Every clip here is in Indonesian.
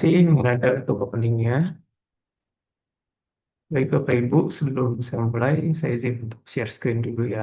Sih menghadap untuk openingnya. Baik Bapak Ibu, sebelum saya mulai, saya izin untuk share screen dulu ya.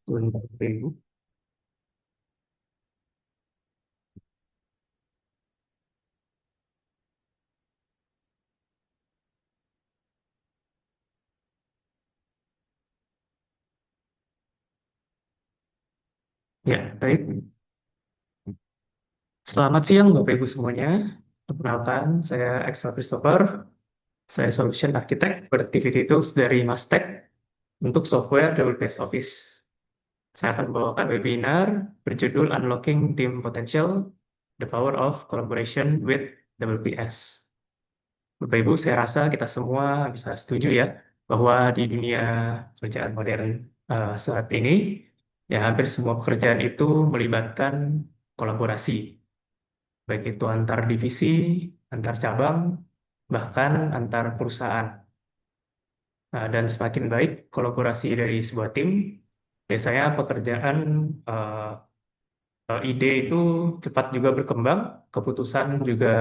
Untuk Bapak Ibu. Ya, baik. Selamat siang Bapak Ibu semuanya. Perkenalkan, saya Axel Christopher. Saya Solution Architect Productivity Tools dari Mastek untuk software WPS Office. Saya akan membawakan webinar berjudul Unlocking Team Potential, The Power of Collaboration with WPS. Bapak Ibu, saya rasa kita semua bisa setuju ya bahwa di dunia kerjaan modern saat ini, ya hampir semua pekerjaan itu melibatkan kolaborasi, baik itu antar divisi, antar cabang, bahkan antar perusahaan. Dan semakin baik kolaborasi dari sebuah tim, biasanya pekerjaan eh, ide itu cepat juga berkembang, keputusan juga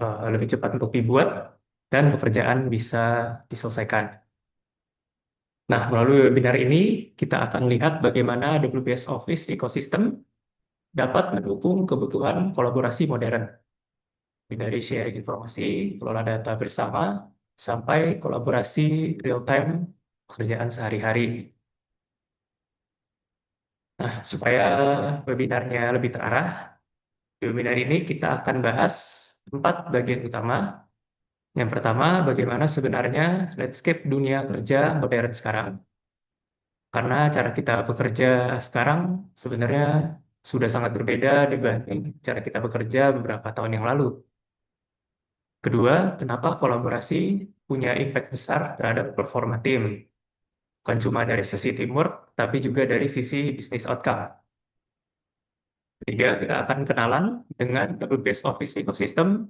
lebih cepat untuk dibuat, dan pekerjaan bisa diselesaikan. Nah, melalui webinar ini, kita akan lihat bagaimana WPS Office Ecosystem dapat mendukung kebutuhan kolaborasi modern, dari sharing informasi, kelola data bersama, sampai kolaborasi real-time pekerjaan sehari-hari. Nah, supaya webinarnya lebih terarah, di webinar ini kita akan bahas 4 bagian utama. Yang pertama, bagaimana sebenarnya landscape dunia kerja modern sekarang. Karena cara kita bekerja sekarang sebenarnya sudah sangat berbeda dibanding cara kita bekerja beberapa tahun yang lalu. Kedua, kenapa kolaborasi punya impact besar terhadap performa tim. Bukan cuma dari sisi teamwork, tapi juga dari sisi business outcome. Ketiga, kita akan kenalan dengan WPS Office Ecosystem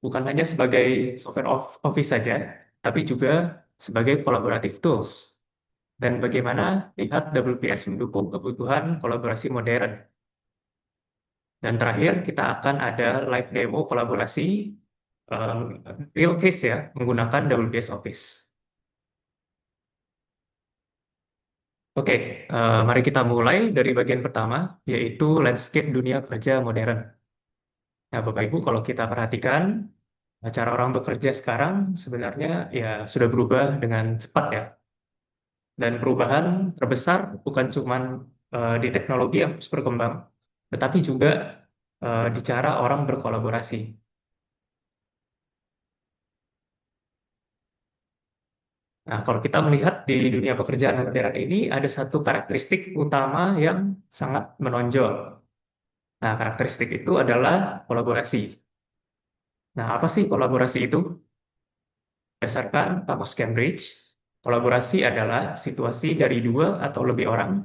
bukan hanya sebagai software office saja, tapi juga sebagai collaborative tools. Dan bagaimana lihat WPS mendukung kebutuhan kolaborasi modern. Dan terakhir, kita akan ada live demo kolaborasi um, real case ya, menggunakan WPS Office. Oke, mari kita mulai dari bagian pertama, yaitu landscape dunia kerja modern. Nah, Bapak Ibu, kalau kita perhatikan, cara orang bekerja sekarang sebenarnya ya sudah berubah dengan cepat ya. Dan perubahan terbesar bukan cuma di teknologi yang terus berkembang, tetapi juga di cara orang berkolaborasi. Nah, kalau kita melihat di dunia pekerjaan modern ini, ada satu karakteristik utama yang sangat menonjol. Nah, karakteristik itu adalah kolaborasi. Nah, apa sih kolaborasi itu? Berdasarkan Kamus Cambridge, kolaborasi adalah situasi dari dua atau lebih orang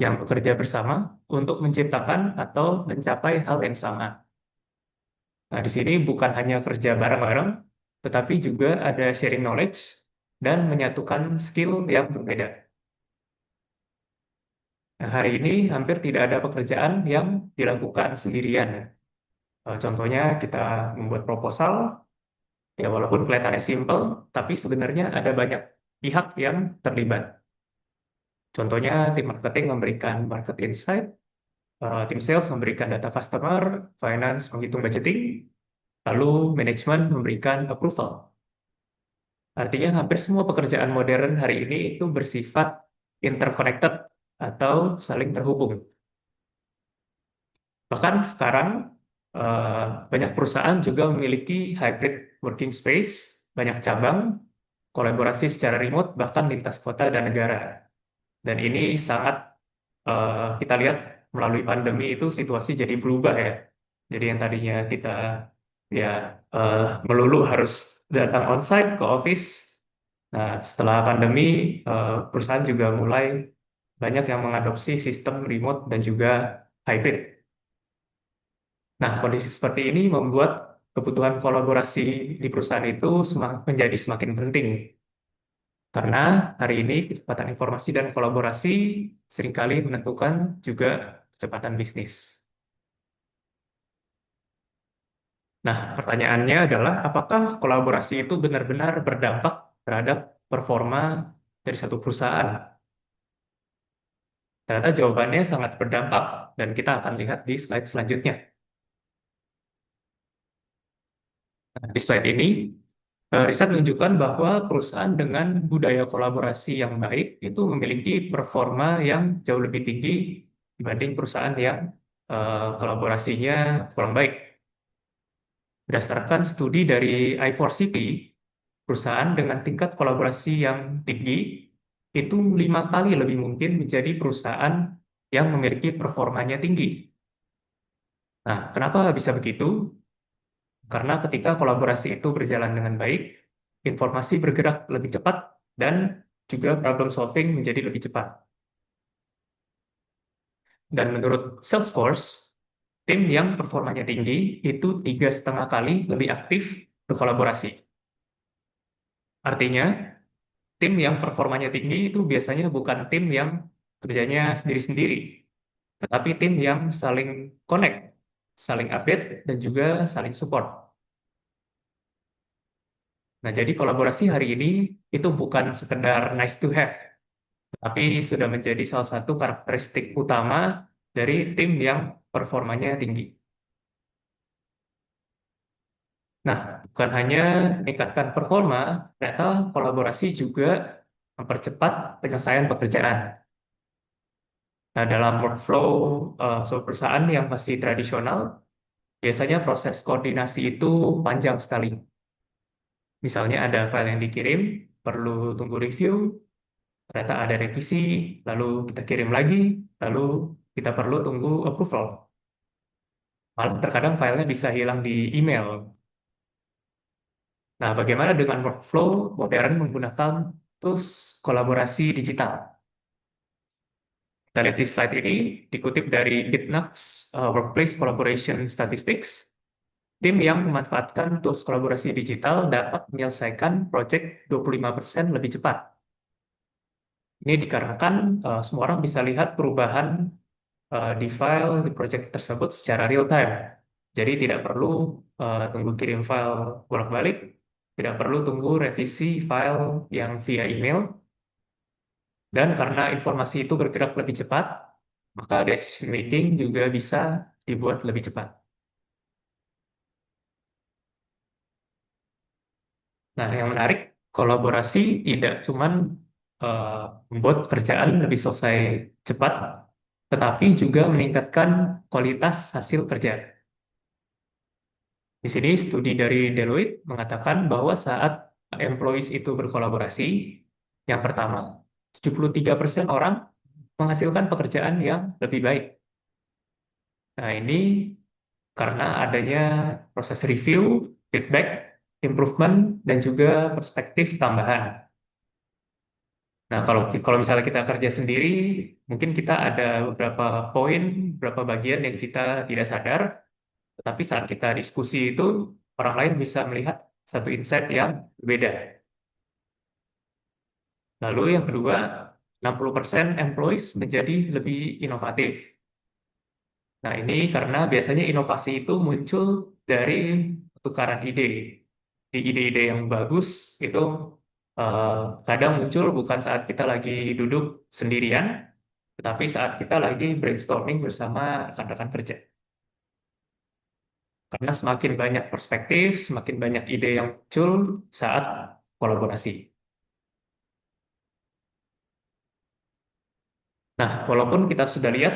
yang bekerja bersama untuk menciptakan atau mencapai hal yang sama. Nah, di sini bukan hanya kerja bareng-bareng, tetapi juga ada sharing knowledge dan menyatukan skill yang berbeda. Nah, hari ini hampir tidak ada pekerjaan yang dilakukan sendirian. Contohnya kita membuat proposal, ya walaupun kelihatannya simple, tapi sebenarnya ada banyak pihak yang terlibat. Contohnya tim marketing memberikan market insight, tim sales memberikan data customer, finance menghitung budgeting, lalu manajemen memberikan approval. Artinya hampir semua pekerjaan modern hari ini itu bersifat interconnected atau saling terhubung. Bahkan sekarang eh, banyak perusahaan juga memiliki hybrid working space, banyak cabang, kolaborasi secara remote, bahkan lintas kota dan negara. Dan ini sangat kita lihat melalui pandemi itu situasi jadi berubah ya. Jadi yang tadinya kita ya melulu harus datang onsite ke office. Nah, setelah pandemi, perusahaan juga mulai banyak yang mengadopsi sistem remote dan juga hybrid. Nah, kondisi seperti ini membuat kebutuhan kolaborasi di perusahaan itu menjadi semakin penting. Karena hari ini kecepatan informasi dan kolaborasi seringkali menentukan juga kecepatan bisnis. Nah, pertanyaannya adalah apakah kolaborasi itu benar-benar berdampak terhadap performa dari satu perusahaan? Ternyata jawabannya sangat berdampak dan kita akan lihat di slide selanjutnya. Nah, di slide ini, riset menunjukkan bahwa perusahaan dengan budaya kolaborasi yang baik itu memiliki performa yang jauh lebih tinggi dibanding perusahaan yang kolaborasinya kurang baik. Berdasarkan studi dari I4CP, perusahaan dengan tingkat kolaborasi yang tinggi itu 5 kali lebih mungkin menjadi perusahaan yang memiliki performanya tinggi. Nah, kenapa bisa begitu? Karena ketika kolaborasi itu berjalan dengan baik, informasi bergerak lebih cepat dan juga problem solving menjadi lebih cepat. Dan menurut Salesforce, tim yang performanya tinggi itu 3,5 kali lebih aktif berkolaborasi. Artinya, tim yang performanya tinggi itu biasanya bukan tim yang kerjanya sendiri-sendiri, tetapi tim yang saling connect, saling update, dan juga saling support. Nah, jadi kolaborasi hari ini itu bukan sekedar nice to have, tapi sudah menjadi salah satu karakteristik utama dari tim yang performanya tinggi. Nah, bukan hanya meningkatkan performa, ternyata kolaborasi juga mempercepat penyelesaian pekerjaan. Nah, dalam workflow sebuah perusahaan yang masih tradisional, biasanya proses koordinasi itu panjang sekali. Misalnya ada file yang dikirim, perlu tunggu review, ternyata ada revisi, lalu kita kirim lagi, lalu kita perlu tunggu approval. Malah terkadang filenya bisa hilang di email. Nah, bagaimana dengan workflow modern menggunakan tools kolaborasi digital? Kita lihat di slide ini, dikutip dari GitNux Workplace Collaboration Statistics, tim yang memanfaatkan tools kolaborasi digital dapat menyelesaikan proyek 25% lebih cepat. Ini dikarenakan semua orang bisa lihat perubahan di file di project tersebut secara real time. Jadi tidak perlu tunggu kirim file bolak-balik, tidak perlu tunggu revisi file yang via email, dan karena informasi itu bergerak lebih cepat, maka decision making juga bisa dibuat lebih cepat. Nah, yang menarik, kolaborasi tidak cuma membuat kerjaan lebih selesai cepat, tetapi juga meningkatkan kualitas hasil kerja. Di sini studi dari Deloitte mengatakan bahwa saat employees itu berkolaborasi, yang pertama, 73% orang menghasilkan pekerjaan yang lebih baik. Nah, ini karena adanya proses review, feedback, improvement, dan juga perspektif tambahan. Nah, kalau misalnya kita kerja sendiri, mungkin kita ada beberapa poin, beberapa bagian yang kita tidak sadar, tetapi saat kita diskusi itu, orang lain bisa melihat satu insight yang berbeda. Lalu yang kedua, 60% employees menjadi lebih inovatif. Nah, ini karena biasanya inovasi itu muncul dari pertukaran ide. Di ide-ide yang bagus itu eh, kadang muncul bukan saat kita lagi duduk sendirian, tetapi saat kita lagi brainstorming bersama rekan-rekan kerja. Karena semakin banyak perspektif, semakin banyak ide yang muncul saat kolaborasi. Nah, walaupun kita sudah lihat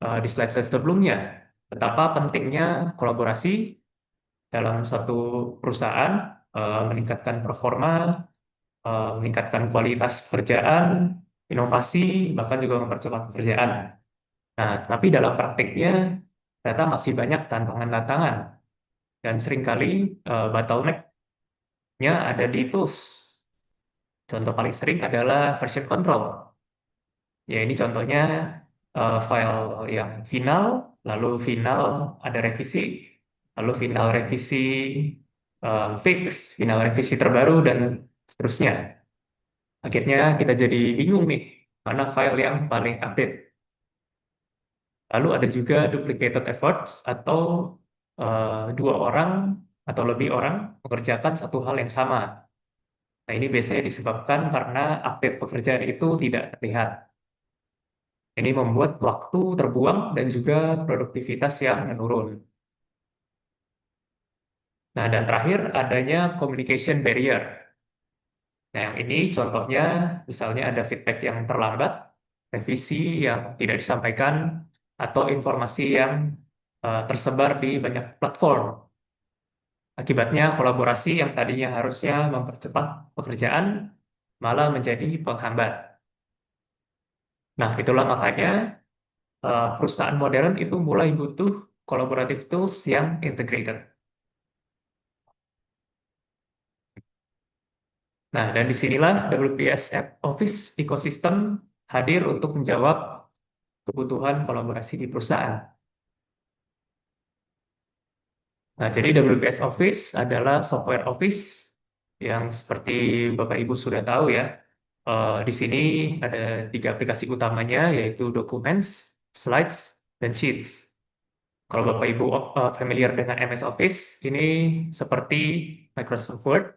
di slide-slide sebelumnya betapa pentingnya kolaborasi dalam satu perusahaan, meningkatkan performa, meningkatkan kualitas pekerjaan, inovasi, bahkan juga mempercepat pekerjaan. Nah, tapi dalam praktiknya ternyata masih banyak tantangan-tantangan. dan seringkali bottleneck-nya ada di tools. Contoh paling sering adalah version control. Ya, ini contohnya file yang final, lalu final ada revisi, lalu final revisi fix, final revisi terbaru, dan seterusnya. Akhirnya kita jadi bingung nih, mana file yang paling update. Lalu ada juga duplicated efforts atau dua orang atau lebih orang mengerjakan satu hal yang sama. Nah, ini biasanya disebabkan karena update pekerjaan itu tidak terlihat. Ini membuat waktu terbuang dan juga produktivitas yang menurun. Nah, dan terakhir adanya communication barrier. Nah, yang ini contohnya misalnya ada feedback yang terlambat, revisi yang tidak disampaikan, atau informasi yang tersebar di banyak platform. Akibatnya kolaborasi yang tadinya harusnya mempercepat pekerjaan malah menjadi penghambat. Nah, itulah makanya perusahaan modern itu mulai butuh collaborative tools yang integrated. Nah, dan disinilah WPS App Office Ecosystem hadir untuk menjawab kebutuhan kolaborasi di perusahaan. Nah, jadi WPS Office adalah software Office yang seperti Bapak Ibu sudah tahu ya. Di sini ada tiga aplikasi utamanya, yaitu Documents, Slides, dan Sheets. Kalau Bapak Ibu familiar dengan MS Office, ini seperti Microsoft Word,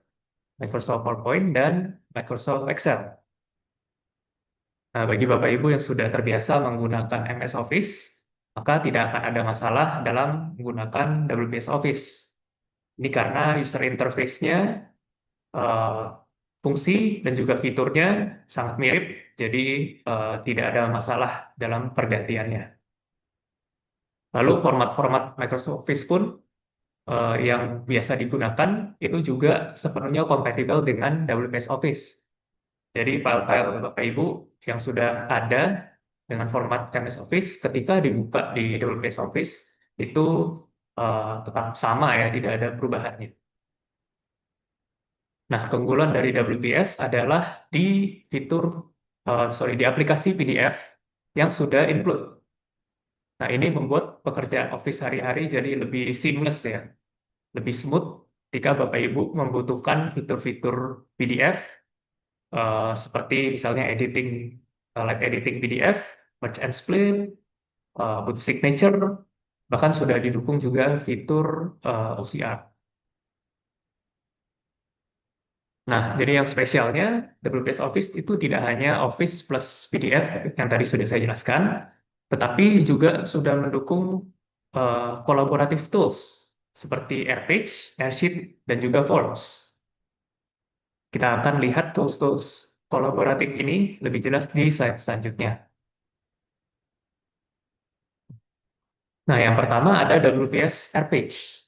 Microsoft PowerPoint, dan Microsoft Excel. Nah, bagi Bapak Ibu yang sudah terbiasa menggunakan MS Office, maka tidak akan ada masalah dalam menggunakan WPS Office. Ini karena user interface-nya, eh, fungsi, dan juga fiturnya sangat mirip, jadi tidak ada masalah dalam pergantiannya. Lalu format-format Microsoft Office pun yang biasa digunakan itu juga sepenuhnya kompatibel dengan WPS Office. Jadi file-file Bapak Ibu yang sudah ada dengan format MS Office ketika dibuka di WPS Office itu tetap sama ya, tidak ada perubahannya. Nah, keunggulan dari WPS adalah di fitur, di aplikasi PDF yang sudah include. Nah, ini membuat pekerjaan Office hari-hari jadi lebih seamless ya, lebih smooth ketika Bapak Ibu membutuhkan fitur-fitur PDF seperti misalnya editing, like editing PDF, merge and split, butuh signature, bahkan sudah didukung juga fitur OCR. Nah, jadi yang spesialnya WPS Office itu tidak hanya Office plus PDF yang tadi sudah saya jelaskan, tetapi juga sudah mendukung collaborative tools seperti AirPage, AirSheet, dan juga Forms. Kita akan lihat tools-tools kolaboratif ini lebih jelas di slide selanjutnya. Nah, yang pertama ada WPS AirPage.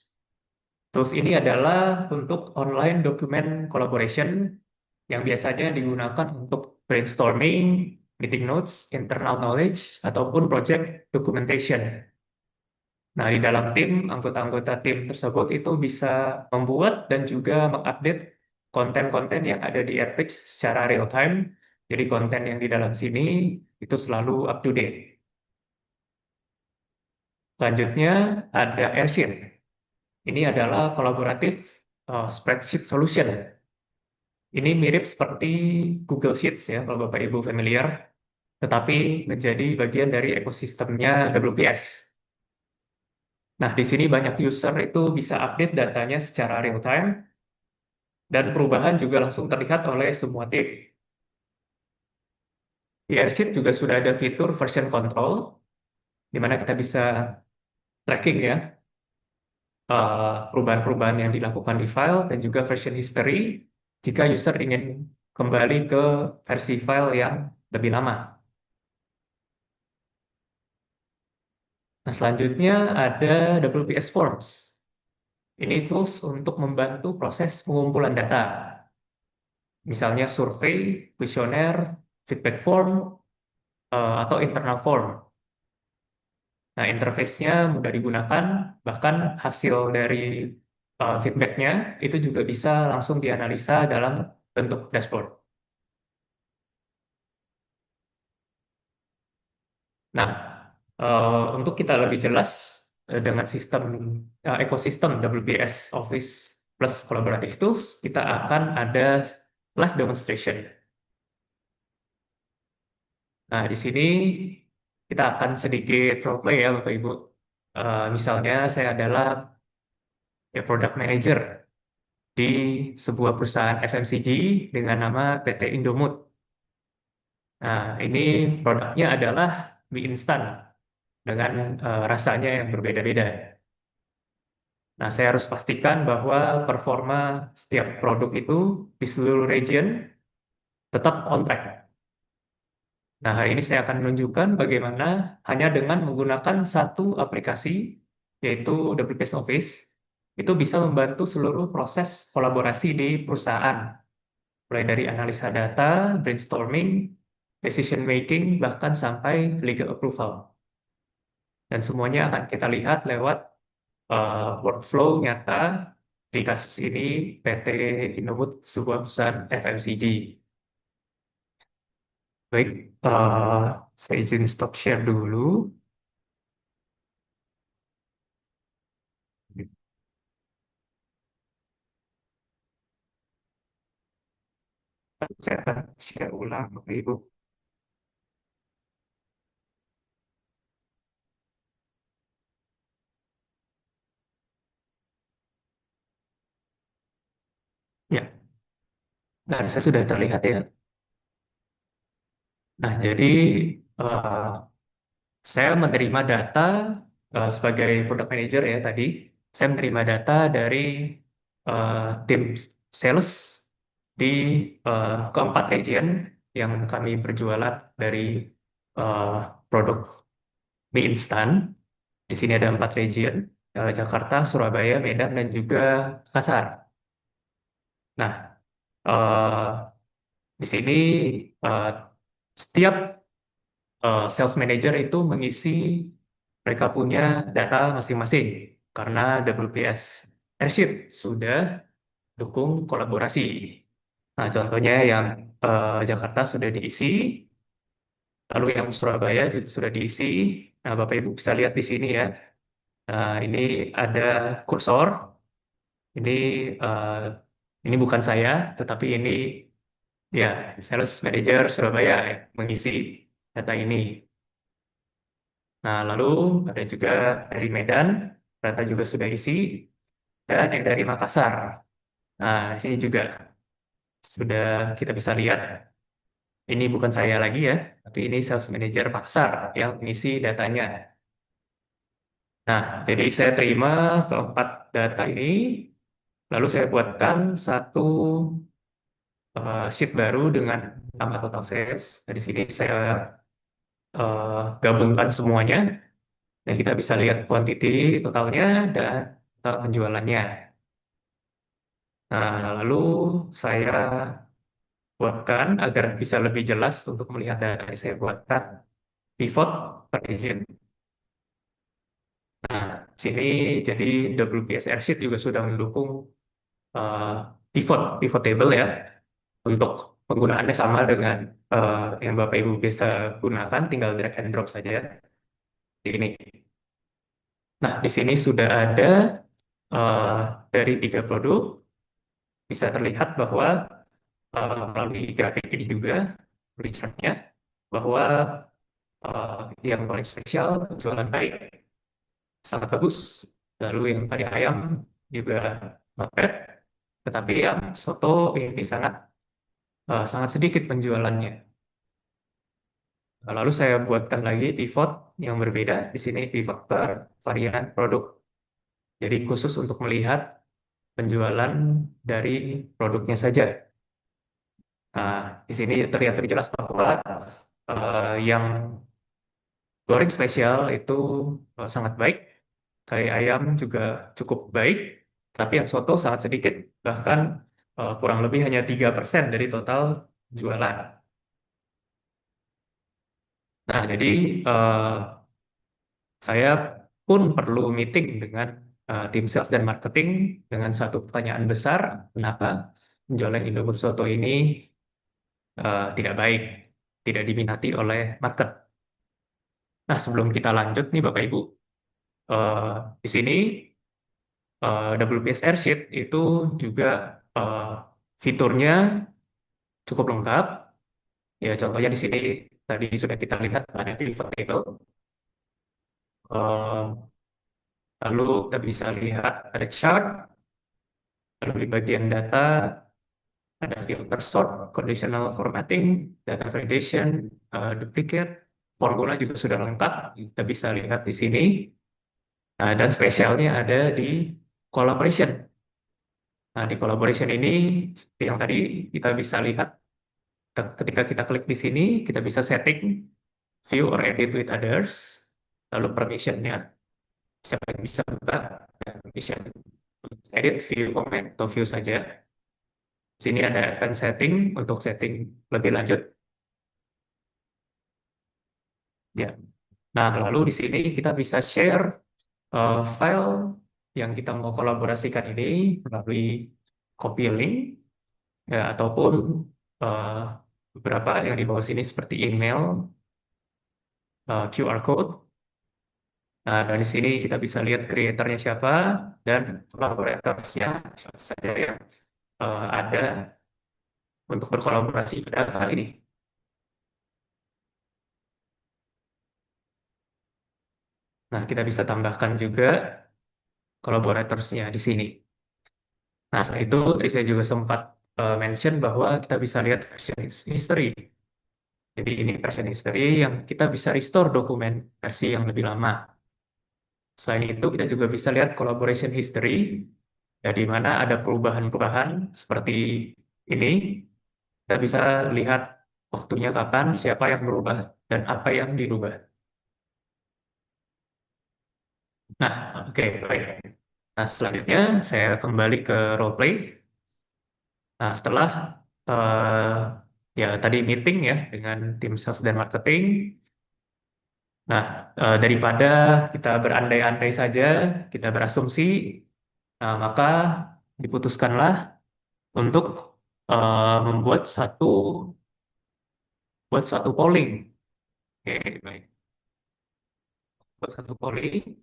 Tools ini adalah untuk online document collaboration yang biasanya digunakan untuk brainstorming, meeting notes, internal knowledge, ataupun project documentation. Nah, di dalam tim, anggota-anggota tim tersebut itu bisa membuat dan juga mengupdate konten-konten yang ada di AirPage secara real time. Jadi konten yang di dalam sini itu selalu up to date. Selanjutnya ada AirSheet. Ini adalah kolaboratif spreadsheet solution. Ini mirip seperti Google Sheets ya, kalau Bapak Ibu familiar, tetapi menjadi bagian dari ekosistemnya WPS. Nah, di sini banyak user itu bisa update datanya secara real time, dan perubahan juga langsung terlihat oleh semua tim. Di AirSheet juga sudah ada fitur version control, di mana kita bisa tracking ya perubahan-perubahan yang dilakukan di file, dan juga version history jika user ingin kembali ke versi file yang lebih lama. Nah, selanjutnya ada WPS Forms. Ini tools untuk membantu proses pengumpulan data. Misalnya survei, kuesioner, feedback form, atau internal form. Nah, interface-nya mudah digunakan, bahkan hasil dari feedbacknya itu juga bisa langsung dianalisa dalam bentuk dashboard. Nah, untuk kita lebih jelas dengan sistem ekosistem WPS Office plus Collaborative Tools, kita akan ada live demonstration. Nah, di sini kita akan sedikit role play ya, Bapak Ibu. Misalnya saya adalah ya, product manager di sebuah perusahaan FMCG dengan nama PT Indomood. Nah, ini produknya adalah mie instan dengan rasanya yang berbeda-beda. Nah, saya harus pastikan bahwa performa setiap produk itu di seluruh region tetap on track. Nah, hari ini saya akan menunjukkan bagaimana hanya dengan menggunakan satu aplikasi, yaitu WPS Office, itu bisa membantu seluruh proses kolaborasi di perusahaan, mulai dari analisa data, brainstorming, decision making, bahkan sampai legal approval. Dan semuanya akan kita lihat lewat workflow nyata di kasus ini PT Indofood, sebuah perusahaan FMCG. Baik, saya izin stop share dulu. Saya akan share ulang, Bapak Ibu. Ya, dan saya sudah terlihat ya. Nah, jadi eh, saya menerima data sebagai product manager ya tadi. Saya menerima data dari tim sales di keempat region yang kami berjualan dari eh, produk mie instan. Di sini ada empat region, Jakarta, Surabaya, Medan, dan juga Makassar. Nah, eh, di sini eh, setiap sales manager itu mengisi mereka punya data masing-masing karena WPS Airship sudah dukung kolaborasi. Nah, contohnya yang Jakarta sudah diisi, lalu yang Surabaya juga sudah diisi. Nah, Bapak Ibu bisa lihat di sini ya. Nah, ini ada kursor. Ini eh, ini bukan saya, tetapi ini ya sales manager Surabaya yang mengisi data ini. Nah, lalu ada juga dari Medan, data juga sudah isi, dan yang dari Makassar. Nah, di sini juga sudah kita bisa lihat, ini bukan saya lagi ya, tapi ini sales manager Makassar yang mengisi datanya. Nah, jadi saya terima keempat data ini, lalu saya buatkan satu sheet baru dengan nama total sales. Nah, di sini saya gabungkan semuanya, dan kita bisa lihat quantity totalnya dan penjualannya. Nah, lalu saya buatkan agar bisa lebih jelas untuk melihat data yang saya buatkan pivot per region. Nah, sini jadi WPS Airsheet juga sudah mendukung eh, pivot table ya untuk penggunaannya sama dengan yang Bapak Ibu bisa gunakan, tinggal drag and drop saja di ini. Nah, di sini sudah ada eh, dari tiga produk bisa terlihat bahwa melalui grafik ini juga risetnya bahwa yang paling spesial jualan baik sangat bagus, lalu yang tadi ayam juga not bad, tetapi yang soto ini sangat sedikit penjualannya. Lalu saya buatkan lagi pivot yang berbeda, di sini pivot per varian produk, jadi khusus untuk melihat penjualan dari produknya saja. Nah, di sini terlihat lebih jelas bahwa yang goreng spesial itu sangat baik, kari ayam juga cukup baik, tapi yang soto sangat sedikit, bahkan kurang lebih hanya 3% dari total jualan. Nah, jadi saya pun perlu meeting dengan tim sales dan marketing dengan satu pertanyaan besar, kenapa penjualan Indomie Soto ini tidak baik, tidak diminati oleh market. Nah, sebelum kita lanjut nih Bapak Ibu, eh, di sini WPS Sheet itu juga eh, fiturnya cukup lengkap. Ya, contohnya di sini tadi sudah kita lihat ada pivot table. Eh, Lalu kita bisa lihat ada chart, lalu di bagian data ada filter sort, conditional formatting, data validation, duplicate, formula juga sudah lengkap. Kita bisa lihat di sini. Nah, dan spesialnya ada di collaboration. Nah, di collaboration ini, seperti yang tadi kita bisa lihat, ketika kita klik di sini, kita bisa setting view or edit with others, lalu permissionnya siapa yang bisa buka, dan permission edit, view, comment, atau view saja. Sini ada advanced setting untuk setting lebih lanjut. Ya. Nah, lalu di sini kita bisa share file yang kita mau kolaborasikan ini melalui copy link, ya, ataupun eh, beberapa yang di bawah sini seperti email, QR code. Nah, dari sini kita bisa lihat kreatornya siapa dan kolaboratornya siapa saja yang ada untuk berkolaborasi pada hal ini. Nah, kita bisa tambahkan juga kolaboratorsnya di sini. Nah, setelah itu tadi saya juga sempat mention bahwa kita bisa lihat version history. Jadi ini version history yang kita bisa restore dokumen versi yang lebih lama. Selain itu, kita juga bisa lihat collaboration history, ya, di mana ada perubahan-perubahan seperti ini. Kita bisa lihat waktunya kapan, siapa yang berubah, dan apa yang dirubah. Nah, oke, baik. Nah, selanjutnya saya kembali ke role play. Nah, setelah eh, ya tadi meeting ya dengan tim sales dan marketing. Nah, daripada kita berandai-andai saja, kita berasumsi, nah, maka diputuskanlah untuk membuat buat satu polling. Oke, baik. Buat satu polling,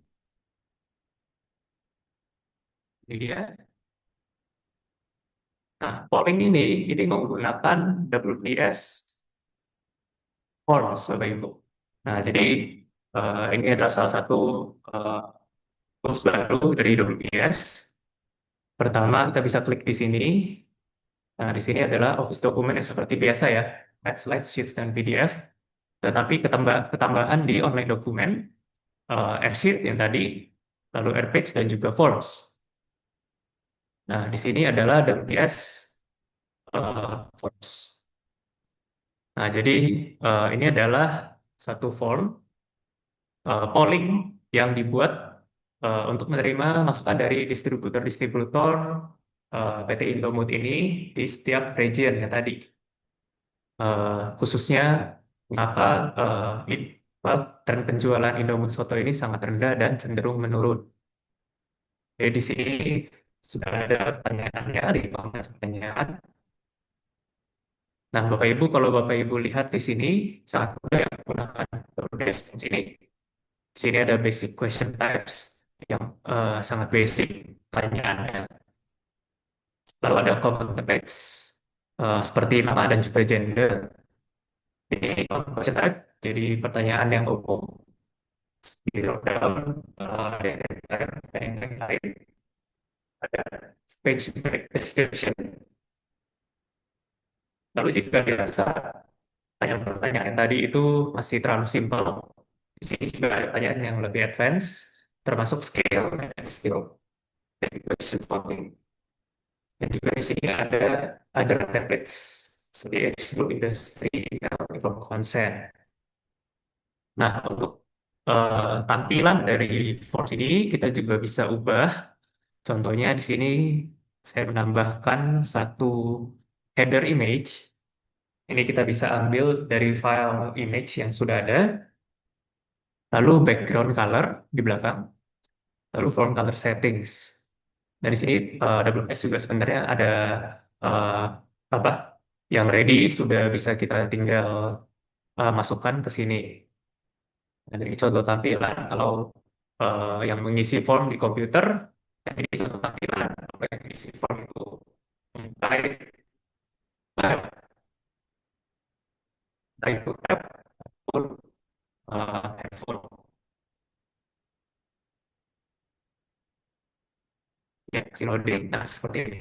ini dia. Nah, polling ini menggunakan WPS Forms, Bapak Ibu. Nah, jadi ini adalah salah satu eh, tools baru dari WPS. Pertama, kita bisa klik di sini. Nah, di sini adalah Office dokumen yang seperti biasa ya, slide, sheets, dan PDF. Tetapi ketambahan di online dokumen, AirSheet yang tadi, lalu AirPage, dan juga Forms. Nah, di sini adalah WPS Forms. Nah, jadi ini adalah satu form polling yang dibuat untuk menerima masukan dari distributor-distributor PT Indomood ini di setiap region ya tadi. Khususnya mengapa tren penjualan Indomie Soto ini sangat rendah dan cenderung menurun. Jadi di sini sudah ada pertanyaannya di bawah pertanyaan. Nah, Bapak Ibu, kalau Bapak Ibu lihat di sini sangat mudah yang menggunakan di sini. Di sini ada basic question types yang sangat basic pertanyaannya. Lalu ada common topics seperti nama dan juga gender. Ini common question type jadi pertanyaan yang umum. Di drop down ada yang lain, ada page break description. Lalu jika dirasa pertanyaan tadi itu masih terlalu simpel, di sini juga ada pertanyaan yang lebih advance, termasuk scale dan skill dan question forming. Dan juga di sini ada other templates seperti exclude industry from consent. Nah, untuk tampilan dari forms ini kita juga bisa ubah. Contohnya di sini saya menambahkan satu header image. Ini kita bisa ambil dari file image yang sudah ada, lalu background color di belakang. lalu form color settings. Dari sini WS juga sebenarnya ada eh, apa yang ready sudah bisa kita tinggal masukkan ke sini. Nah, ini contoh tampilan kalau yang mengisi form di komputer, ini contoh tampilan apa yang mengisi form itu baik baik itu tab ataupun handphone. Ya, kasih loading. Nah, seperti ini.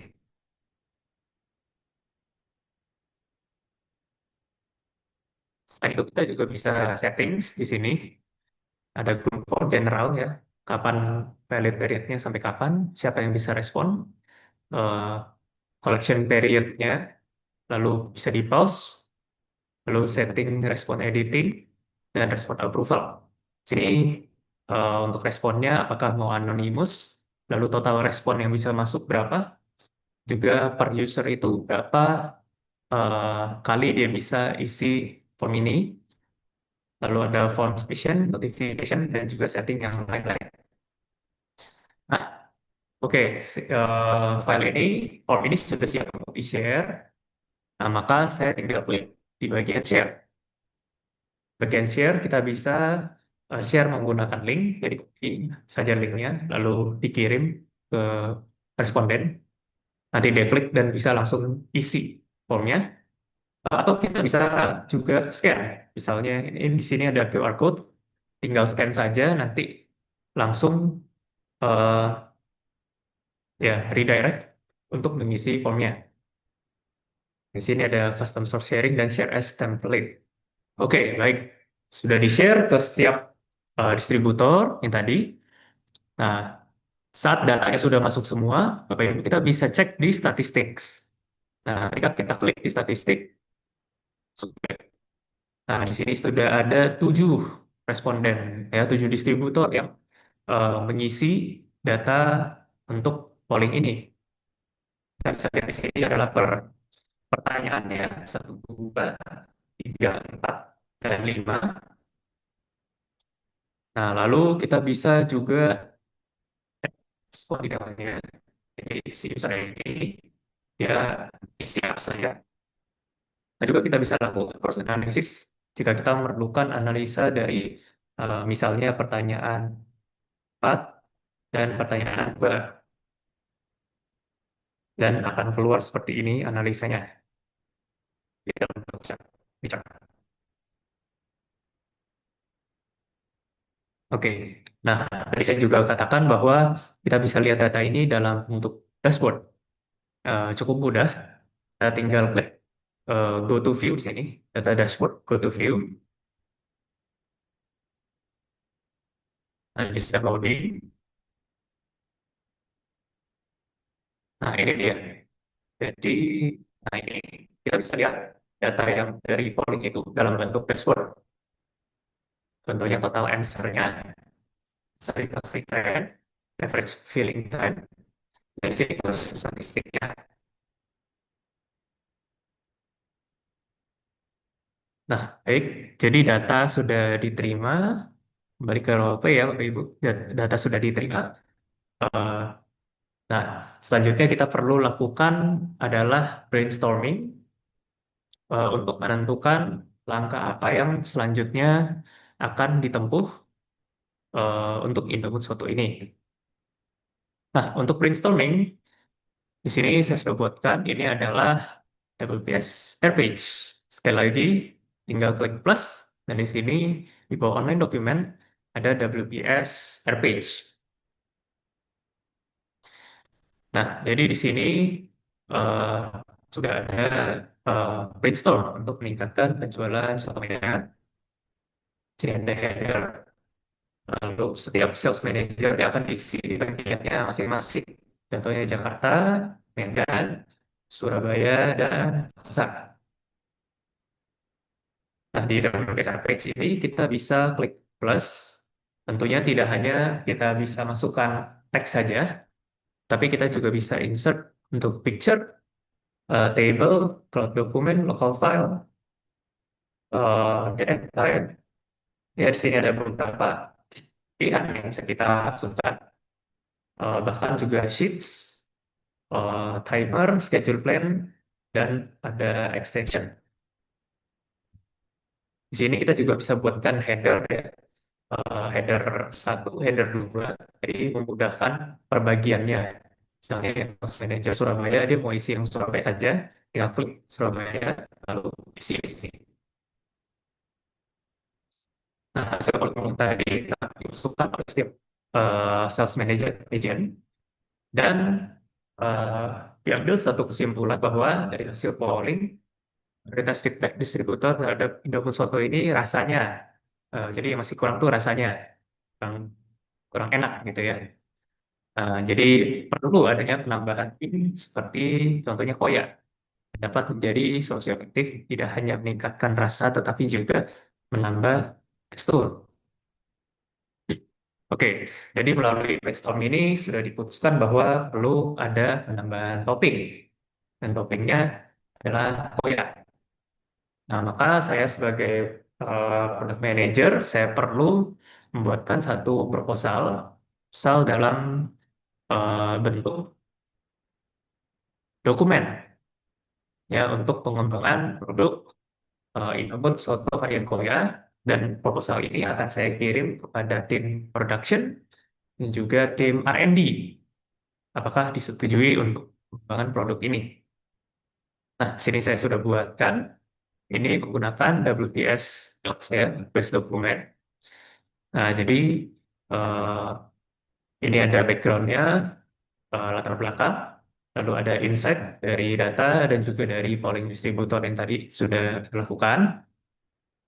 Selain itu kita juga bisa settings di sini. Ada group for general ya. Kapan valid periodnya sampai kapan, siapa yang bisa respon, eh, collection periodnya, lalu bisa di pause, lalu setting respon editing, dan respon approval. Sini untuk responnya apakah mau anonymous, lalu total respon yang bisa masuk berapa, juga per user itu berapa kali dia bisa isi form ini, lalu ada form submission, notification, dan juga setting yang lain-lain. Nah, oke, file ini, form ini sudah siap untuk di-share. Nah, maka saya tinggal klik di bagian share. Bagian share kita bisa share menggunakan link, jadi copy saja linknya, lalu dikirim ke responden. Nanti dia klik dan bisa langsung isi formnya. Atau kita bisa juga scan. Misalnya ini di sini ada QR code, tinggal scan saja, nanti langsung eh, ya redirect untuk mengisi formnya. Di sini ada custom source sharing dan share as template. Oke, baik. Sudah di-share ke setiap distributor yang tadi. Nah, saat datanya sudah masuk semua, Bapak Ibu, kita bisa cek di statistics. Nah, ketika kita klik di statistik, nah di sini sudah ada 7 responden, ya 7 distributor yang mengisi data untuk polling ini. Kita bisa lihat di sini adalah pertanyaannya 1, 2, 3, 4, dan 5. Nah, lalu kita bisa juga respon di dalamnya. Jadi si user ini dia isi apa saja. Nah, juga kita bisa lakukan cross analysis jika kita memerlukan analisa dari misalnya pertanyaan 4 dan pertanyaan 2 dan akan keluar seperti ini analisanya di dalam chart. Oke, nah tadi saya juga katakan bahwa kita bisa lihat data ini dalam bentuk dashboard. Cukup mudah, kita tinggal klik go to view di sini, data dashboard, go to view. Nah, ini sudah loading. Nah, ini dia. Jadi, nah ini kita bisa lihat data yang dari polling itu dalam bentuk dashboard. Contohnya total answer-nya, recovery time, average filling time, dan sini terus statistiknya. Nah, baik. Jadi data sudah diterima. Kembali ke role play ya, Bapak Ibu. Data sudah diterima. Eh, Nah, selanjutnya kita perlu lakukan adalah brainstorming untuk menentukan langkah apa yang selanjutnya akan ditempuh untuk input suatu ini. Nah, untuk brainstorming, di sini saya sudah buatkan, ini adalah WPS Airpage. Sekali lagi, tinggal klik plus, dan di sini di bawah online document ada WPS Airpage. Nah, jadi di sini eh, sudah ada brainstorm untuk meningkatkan penjualan suatu media. Sini ada header, lalu setiap sales manager dia akan isi bagiannya masing-masing. Contohnya Jakarta, Medan, Surabaya, dan Makassar. Nah, di dalam geser page ini kita bisa klik plus. Tentunya tidak hanya kita bisa masukkan teks saja, tapi kita juga bisa insert untuk picture, table, cloud document, local file, dan lain. Ya, di sini ada beberapa pilihan yang bisa kita masukkan. bahkan juga sheets, timer, schedule plan, dan ada extension. Di sini kita juga bisa buatkan header ya, header 1, header 2, jadi memudahkan perbagiannya. Misalnya Sales Manager Surabaya, dia mau isi yang Surabaya saja, tinggal klik Surabaya, lalu isi di sini. Nah, hasil pertemuan tadi kita masukkan oleh setiap Sales Manager agent, dan eh, diambil satu kesimpulan bahwa dari hasil polling, mayoritas feedback distributor terhadap Indomie Soto ini rasanya, jadi yang masih kurang tuh rasanya, kurang, kurang enak gitu ya. Jadi perlu adanya penambahan tim seperti contohnya koya dapat menjadi solusi efektif, tidak hanya meningkatkan rasa tetapi juga menambah tekstur. Oke, jadi melalui brainstorm ini sudah diputuskan bahwa perlu ada penambahan topping, dan toppingnya adalah koya. Nah, maka saya sebagai product manager, saya perlu membuatkan satu proposal dalam bentuk dokumen ya untuk pengembangan produk Indomie Soto varian Korea, dan proposal ini akan saya kirim kepada tim production dan juga tim R&D. Apakah disetujui untuk pengembangan produk ini? Nah, sini saya sudah buatkan ini menggunakan WPS Docs ya, WPS dokumen. Nah, jadi eh, ini ada background-nya, latar belakang, lalu ada insight dari data dan juga dari polling distributor yang tadi sudah dilakukan.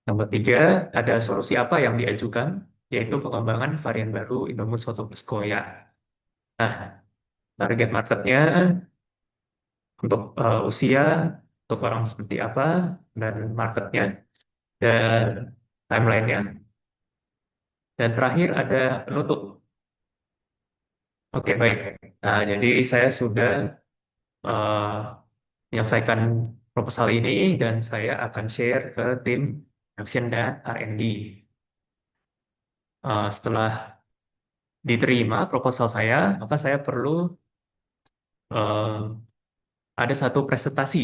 Nomor tiga, ada solusi apa yang diajukan, yaitu pengembangan varian baru Indomie Soto Plus Koya. Nah, target marketnya untuk usia, untuk orang seperti apa, dan marketnya, dan timelinenya. Dan terakhir ada penutup. Oke, baik. Nah, jadi saya sudah eh, menyelesaikan proposal ini dan saya akan share ke tim production dan R&D. Setelah diterima proposal saya, maka saya perlu eh, ada satu presentasi.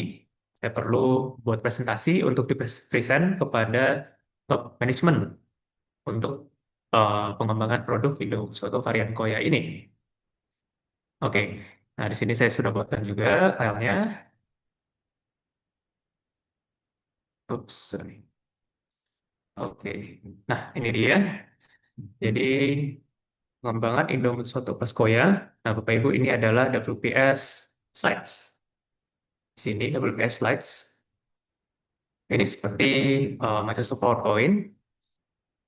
Saya perlu buat presentasi untuk di-present kepada top management untuk pengembangan produk Indo suatu varian Koya ini. Oke, nah di sini saya sudah buatkan juga filenya. Oops, sorry. Oke, nah ini dia. Jadi pengembangan Indomie Soto Plus Koya. Nah, Bapak Ibu, ini adalah WPS slides. Di sini WPS slides. Ini seperti Microsoft PowerPoint.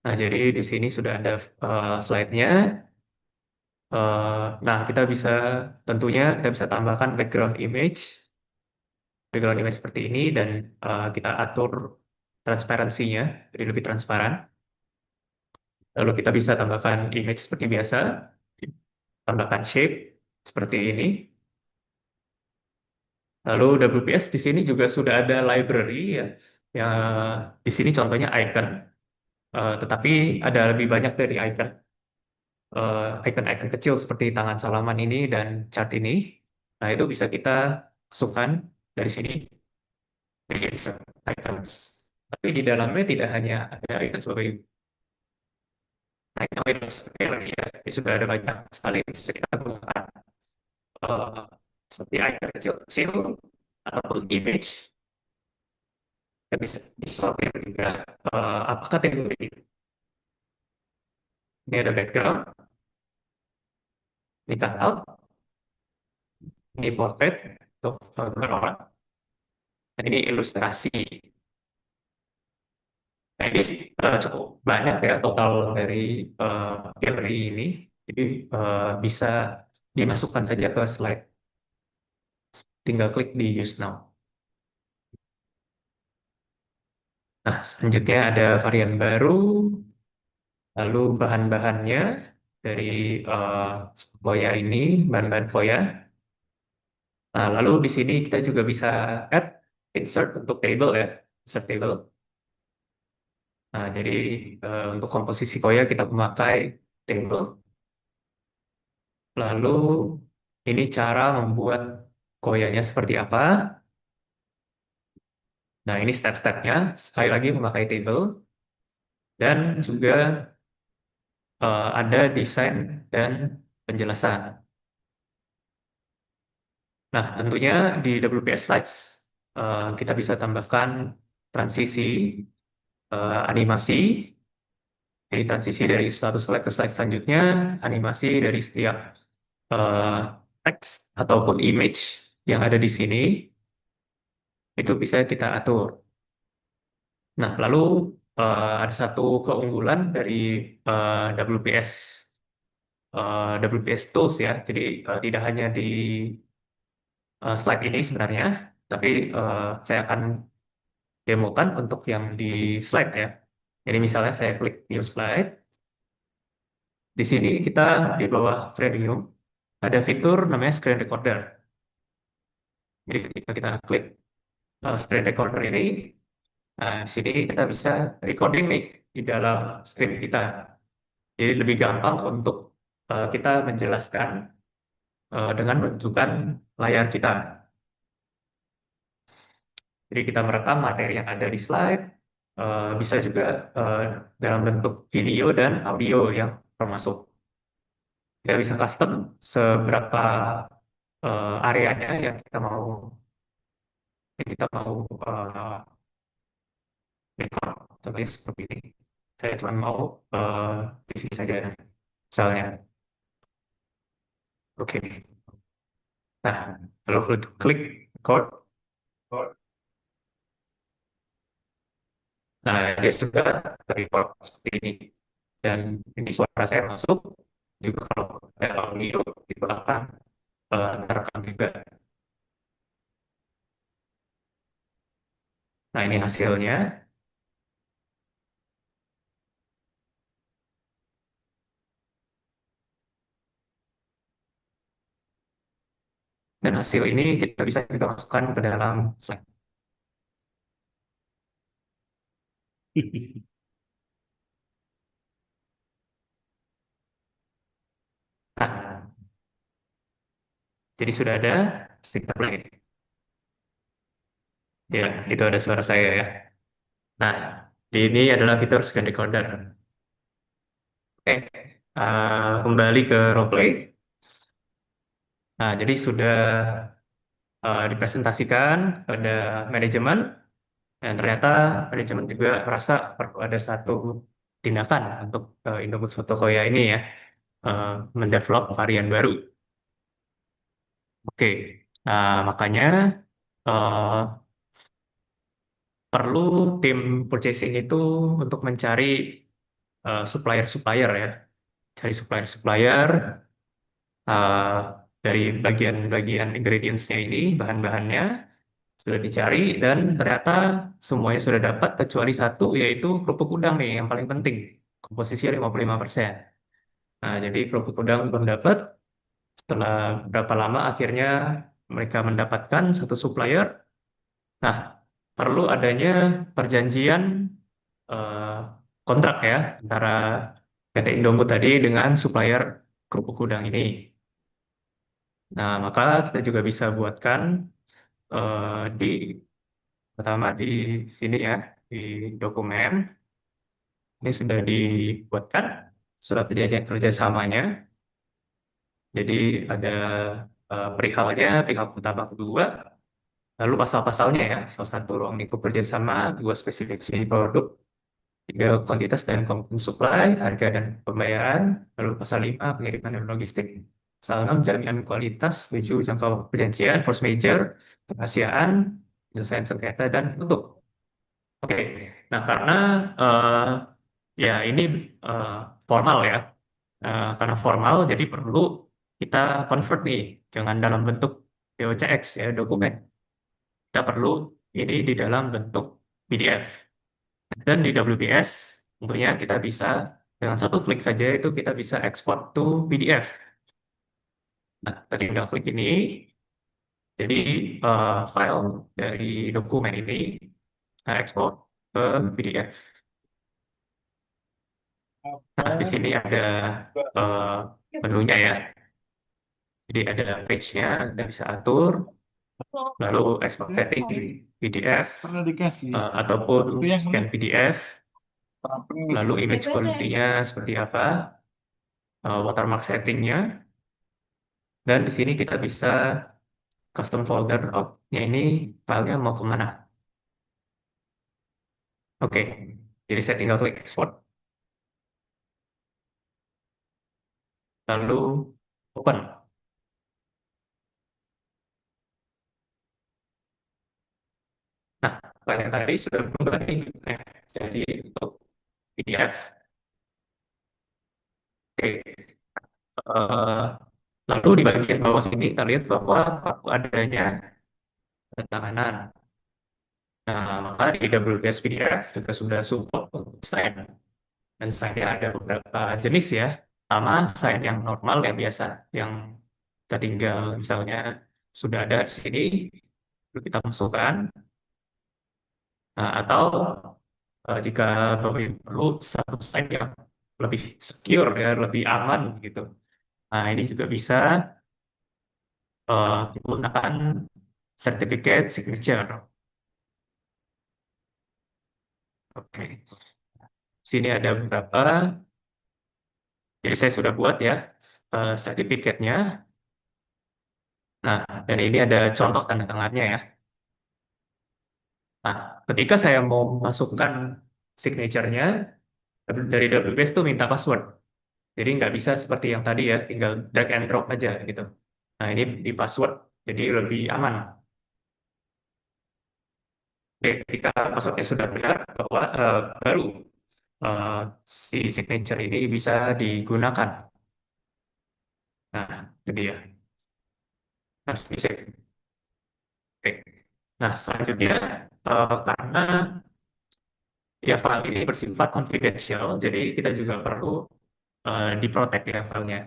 Nah, jadi di sini sudah ada slide-nya. Nah, tentunya kita bisa tambahkan background image seperti ini, dan kita atur transparansinya jadi lebih transparan. Lalu kita bisa tambahkan image seperti biasa, tambahkan shape seperti ini. Lalu WPS di sini juga sudah ada library ya. Ya, di sini contohnya icon. Tetapi ada lebih banyak dari icon. Icon-icon kecil seperti tangan salaman ini dan chart ini. Nah, itu bisa kita masukkan dari sini, dari insert icons. Tapi di dalamnya tidak hanya ada icon sebagai icon seperti ini ya. Ini sudah ada banyak sekali yang bisa kita gunakan. eh, Seperti icon kecil-kecil ataupun image yang bisa disortir juga apa kategori. Ini ada background, ini cutout, ini portrait untuk gambar orang, dan ini ilustrasi. Nah, ini cukup banyak ya total dari gallery ini. Jadi bisa dimasukkan saja ke slide. Tinggal klik di Use Now. Nah, selanjutnya ada varian baru, lalu bahan-bahannya dari uh, Koya ini, bahan-bahan Koya. Nah, lalu di sini kita juga bisa add insert untuk table ya, insert table. Nah, jadi untuk komposisi Koya kita memakai table. Lalu ini cara membuat koyanya seperti apa. Nah, ini step-stepnya. Sekali lagi memakai table dan juga ada desain dan penjelasan. Nah, tentunya di WPS Slides kita bisa tambahkan transisi, animasi, jadi transisi dari satu slide ke slide selanjutnya, animasi dari setiap eh, teks ataupun image yang ada di sini, itu bisa kita atur. Nah, lalu ada satu keunggulan dari WPS WPS Tools ya. Jadi tidak hanya di slide ini sebenarnya, tapi saya akan demokan untuk yang di slide ya. Jadi misalnya saya klik new slide, di sini kita di bawah premium ada fitur namanya screen recorder. Jadi ketika kita klik screen recorder ini, nah, di sini kita bisa recording nih di dalam screen kita. Jadi lebih gampang untuk kita menjelaskan dengan menunjukkan layar kita. Jadi kita merekam materi yang ada di slide, bisa juga eh, dalam bentuk video dan audio yang termasuk. Kita bisa custom seberapa areanya yang kita mau record. Contohnya seperti ini. Saya cuma mau eh, di sini saja, misalnya. Oke. Nah, kalau klik record, nah dia sudah record seperti ini. Dan ini suara saya masuk, juga kalau ada audio itu akan terekam juga. Nah, ini hasilnya. Dan hasil ini kita bisa juga masukkan ke dalam slide. Nah, jadi sudah ada stiker play. Ya, itu ada suara saya ya. Nah, ini adalah fitur screen recorder. Oke, kembali ke roleplay. Nah, jadi sudah dipresentasikan pada manajemen, dan ternyata manajemen juga merasa perlu ada satu tindakan untuk Indofood Sotokoya ini ya, mendevelop varian baru. Oke, makanya eh, perlu tim purchasing itu untuk mencari supplier-supplier ya, cari supplier-supplier eh, dari bagian-bagian ingredients-nya ini, bahan-bahannya sudah dicari dan ternyata semuanya sudah dapat kecuali satu yaitu kerupuk udang nih yang paling penting, komposisinya 55%. Nah, jadi kerupuk udang belum dapat. Setelah berapa lama akhirnya mereka mendapatkan satu supplier. Nah, perlu adanya perjanjian eh, kontrak ya antara PT Indomie tadi dengan supplier kerupuk udang ini. Nah, maka kita juga bisa buatkan di pertama di sini ya, di dokumen ini sudah dibuatkan surat perjanjian kerjasamanya. Jadi ada perihalnya, perihal pertama, kedua, lalu pasal-pasalnya ya, pasal satu ruang lingkup kerjasama, dua spesifikasi produk, tiga kuantitas dan komitmen supply, harga dan pembayaran, lalu pasal 5 pengiriman dan logistik, pasal 6 jaminan kualitas, 7 jangka waktu perjanjian, force major, kerahasiaan, penyelesaian sengketa dan tutup. Oke, nah karena eh, ya ini eh, formal ya. Karena formal jadi perlu kita convert nih, jangan dalam bentuk DOCX ya dokumen. Kita perlu ini di dalam bentuk PDF. Dan di WPS tentunya kita bisa dengan satu klik saja itu kita bisa export to PDF. Nah, tadi udah klik ini, jadi file dari dokumen ini kita ekspor ke PDF. Nah, di sini ada menunya ya. Jadi ada page-nya, Anda bisa atur, lalu export setting PDF, Pernah dikasih. ataupun Itu yang scan lihat PDF, penis. lalu image quality-nya seperti apa, watermark setting-nya, dan di sini kita bisa custom folder. Oh-nya ini filenya mau kemana? Oke, jadi saya tinggal klik export, lalu open. Nah, file yang tadi sudah berubah nih. Jadi untuk PDF, oke. Eh, lalu di bagian bawah sini kita lihat bahwa perlu adanya tanda tanganan. Nah, maka di WPS PDF juga sudah support untuk sign. Dan sign-nya ada beberapa jenis ya. Sama sign yang normal, yang biasa, yang kita tinggal misalnya sudah ada di sini, lalu kita masukkan. Nah, atau jika perlu satu sign yang lebih secure ya, lebih aman gitu. Nah, ini juga bisa digunakan certificate signature. Oke, sini ada beberapa. Jadi saya sudah buat ya sertifikatnya. Nah, dan ini ada contoh tanda tangannya ya. Nah, ketika saya mau masukkan signature-nya, dari WPS itu minta password. Jadi nggak bisa seperti yang tadi ya, tinggal drag and drop aja gitu. Nah, ini di password, jadi lebih aman. Oke, ketika passwordnya sudah benar, bahwa baru eh, si signature ini bisa digunakan. Nah, itu dia. Harus bisa. Oke. Nah, selanjutnya, karena ya file ini bersifat confidential, jadi kita juga perlu diprotek ya filenya.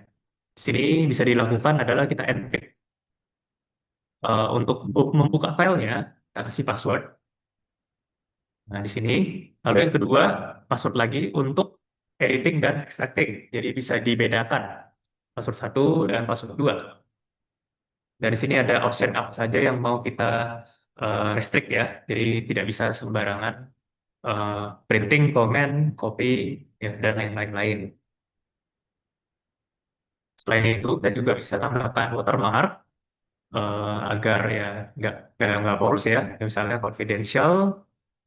Di sini bisa dilakukan adalah kita encrypt. Untuk membuka filenya, kita kasih password. Nah, di sini. Lalu yang kedua, password lagi untuk editing dan extracting. Jadi bisa dibedakan password satu dan password dua. Dan di sini ada option apa saja yang mau kita restrict ya. Jadi tidak bisa sembarangan printing, comment, copy, ya, dan lain-lain. Selain itu, kita juga bisa tambahkan watermark agar ya nggak boros ya. Misalnya confidential,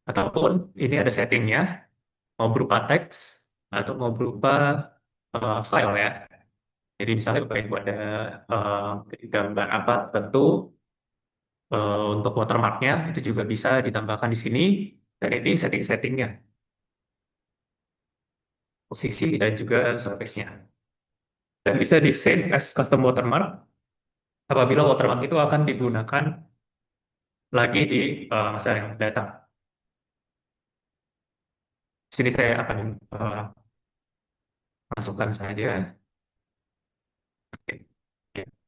ataupun ini ada settingnya, mau berupa teks atau mau berupa file ya. Jadi misalnya baik ada uh, gambar apa tertentu, untuk watermarknya itu juga bisa ditambahkan di sini. Dan ini setting-settingnya, posisi dan juga surface-nya. Dan bisa di save as custom watermark apabila watermark itu akan digunakan lagi di masa yang datang. Di sini saya akan masukkan saja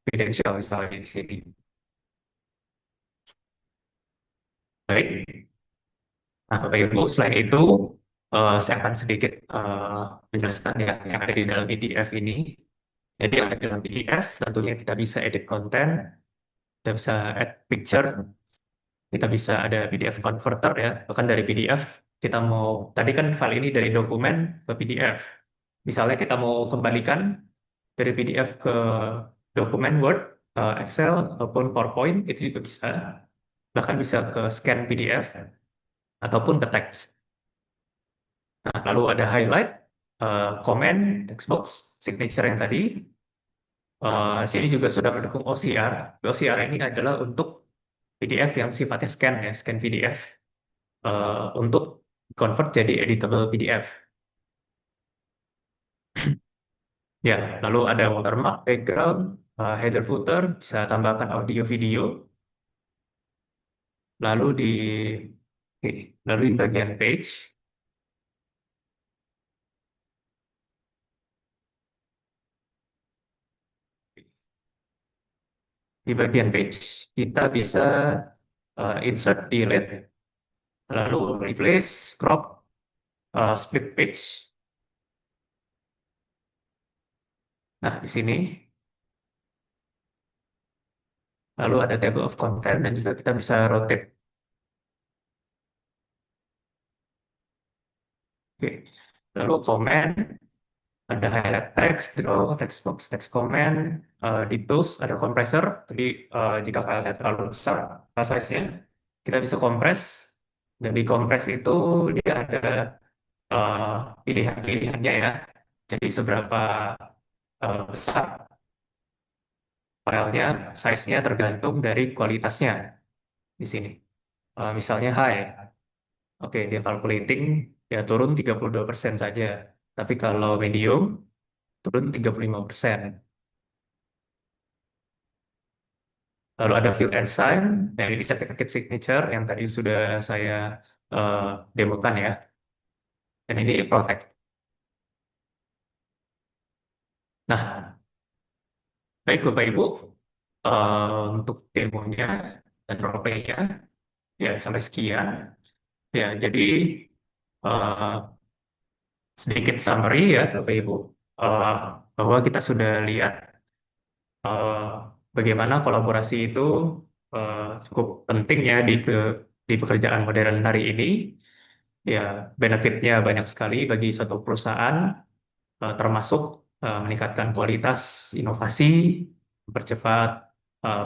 credential misalnya di sini. Baik. Nah, Bapak Ibu, selain itu, saya akan sedikit menjelaskan ya yang ada di dalam PDF ini. Jadi yang ada di dalam PDF, tentunya kita bisa edit konten, kita bisa add picture, kita bisa ada PDF converter ya. Bahkan dari PDF, kita mau, tadi kan file ini dari dokumen ke PDF. Misalnya kita mau kembalikan dari PDF ke dokumen Word, Excel, ataupun PowerPoint, itu juga bisa. Bahkan bisa ke scan PDF, ataupun ke teks. Nah, lalu ada highlight, comment, text box, signature yang tadi. Sini juga sudah mendukung OCR. OCR ini adalah untuk PDF yang sifatnya scan ya, scan PDF untuk convert jadi editable PDF. Ya, lalu ada watermark, background, header footer, bisa tambahkan audio video. Lalu oke, lalu di bagian page, kita bisa insert, delete, lalu replace, crop, split page. Nah, di sini lalu ada table of content, dan juga kita bisa rotate. Oke. Lalu comment, ada highlight text, draw, text box, text comment, di tools ada compressor. Jadi jika filenya terlalu besar size-nya, kita bisa compress. Dan di compress itu dia ada eh, pilihan-pilihannya ya. Jadi seberapa besar filenya, size-nya tergantung dari kualitasnya di sini. Misalnya high, oke dia calculating, ya turun 32% saja. Tapi kalau medium, turun 35%. Lalu ada field and sign, yang ini certificate signature yang tadi sudah saya eh, demokan ya. Dan ini protect. Nah, baik Bapak Ibu, untuk demonya dan role-nya ya sampai sekian. Ya, jadi eh, sedikit summary ya Bapak Ibu, eh, bahwa kita sudah lihat eh, bagaimana kolaborasi itu cukup penting ya di pekerjaan modern hari ini. Ya, benefitnya banyak sekali bagi satu perusahaan, termasuk meningkatkan kualitas inovasi, mempercepat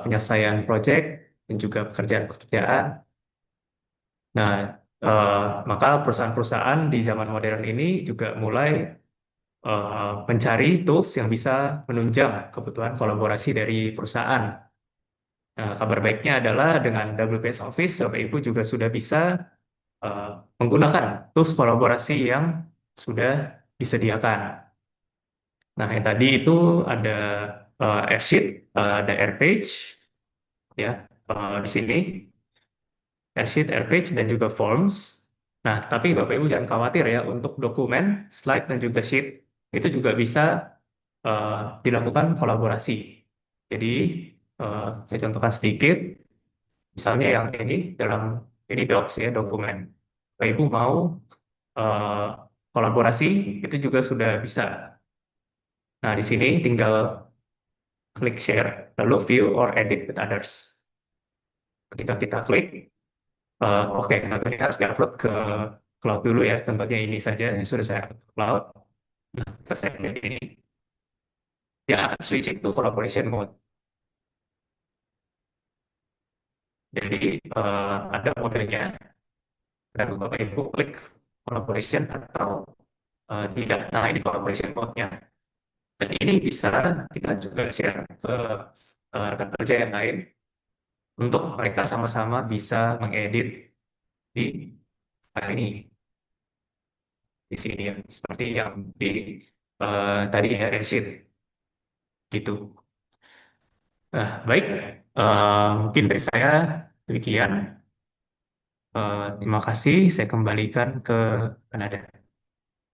penyelesaian proyek, dan juga pekerjaan-pekerjaan. Nah, maka perusahaan-perusahaan di zaman modern ini juga mulai mencari tools yang bisa menunjang kebutuhan kolaborasi dari perusahaan. Nah, kabar baiknya adalah dengan WPS Office, Bapak Ibu juga sudah bisa eh, menggunakan tools kolaborasi yang sudah disediakan. Nah, yang tadi itu ada Airsheet, ada Airpage, ya di sini Airsheet, Airpage, dan juga Forms. Nah, tapi Bapak Ibu jangan khawatir ya, untuk dokumen, slide, dan juga sheet itu juga bisa dilakukan kolaborasi. Jadi, saya contohkan sedikit, misalnya yang ini dalam ini docs ya, dokumen. Bapak Ibu mau eh, kolaborasi, itu juga sudah bisa. Nah, di sini tinggal klik share, lalu view or edit with others. Ketika kita klik, oke, tentunya harus diupload ke cloud dulu ya. Contohnya ini saja yang sudah saya upload ke cloud. Nah, kita saya lihat ini, dia akan switching to collaboration mode. Jadi ada modenya, dan Bapak Ibu klik collaboration atau tidak. Nah, ini collaboration mode-nya. Dan ini bisa kita juga share ke rekan kerja yang lain untuk mereka sama-sama bisa mengedit di file ini, di sini ya, seperti yang di tadi ya, Rashid gitu. Nah, baik, mungkin dari saya demikian. Terima kasih, saya kembalikan ke Kanada.